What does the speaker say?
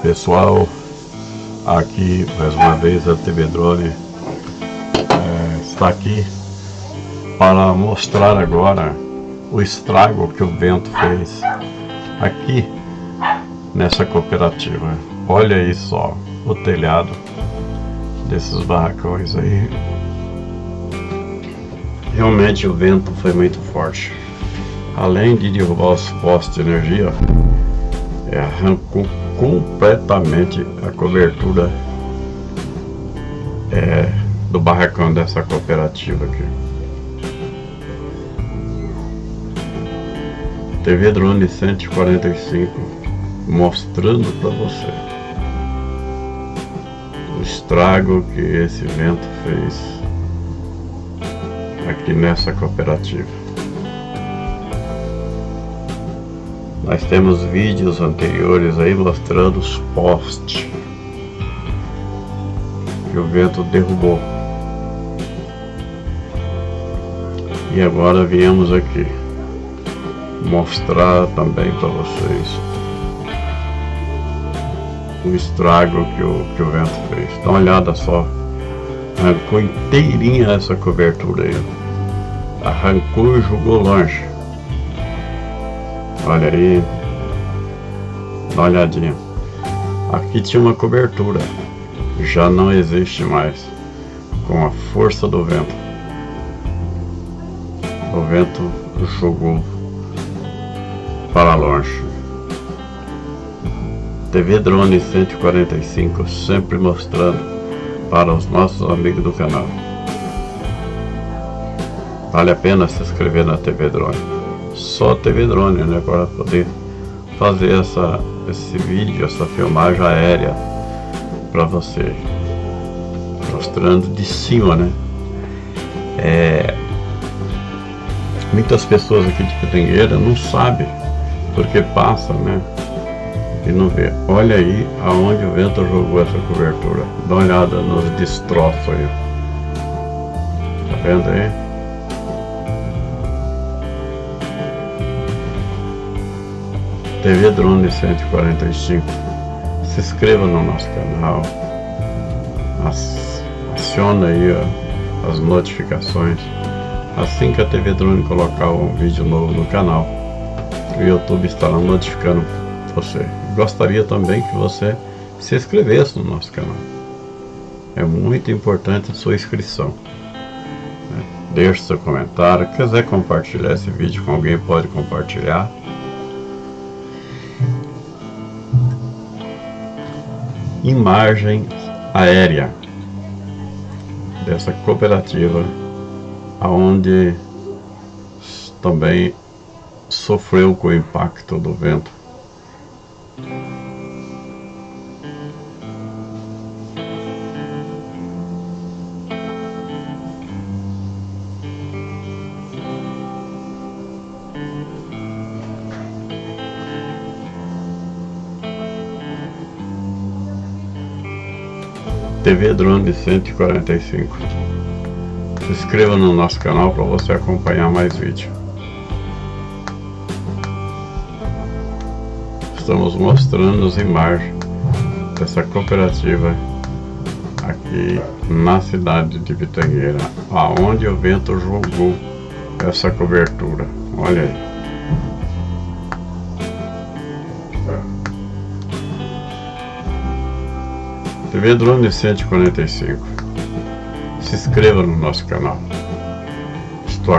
Pessoal, aqui mais uma vez a TV Drone está aqui para mostrar agora o estrago que o vento fez aqui nessa cooperativa. Olha aí só o telhado desses barracões aí. Realmente o vento foi muito forte. Além de derrubar os postes de energia, arrancou completamente a cobertura do barracão dessa cooperativa aqui. TV Drone 145 mostrando para você o estrago que esse vento fez aqui nessa cooperativa. Nós temos vídeos anteriores aí mostrando os postes que o vento derrubou. E agora viemos aqui mostrar também para vocês o estrago que o vento fez. Dá uma olhada só, arrancou inteirinha essa cobertura aí, arrancou e jogou longe. Olha aí, dá uma olhadinha. Aqui tinha uma cobertura, já não existe mais, com a força do vento. O vento jogou para longe. TV Drone 145 sempre mostrando para os nossos amigos do canal. Vale a pena se inscrever na TV Drone. Só TV Drone, né, para poder fazer esse vídeo, essa filmagem aérea para você, mostrando de cima, né? Muitas pessoas aqui de Pitangueira não sabem porque passa, né, e não vê. Olha aí aonde o vento jogou essa cobertura. Dá uma olhada nos destroços aí. Tá vendo aí? TV Drone 145. Se inscreva no nosso canal, aciona aí as notificações. Assim que a TV Drone colocar um vídeo novo no canal, o YouTube estará notificando você. Gostaria também que você se inscrevesse no nosso canal. É muito importante a sua inscrição. Deixe seu comentário. Quiser compartilhar esse vídeo com alguém, pode compartilhar. Imagem aérea dessa cooperativa, aonde também sofreu com o impacto do vento. TV Drone 145. Se inscreva no nosso canal para você acompanhar mais vídeos. Estamos mostrando as imagens dessa cooperativa aqui na cidade de Pitangueira, aonde o vento jogou essa cobertura. Olha aí. TV Drone 145. Se inscreva no nosso canal. Estou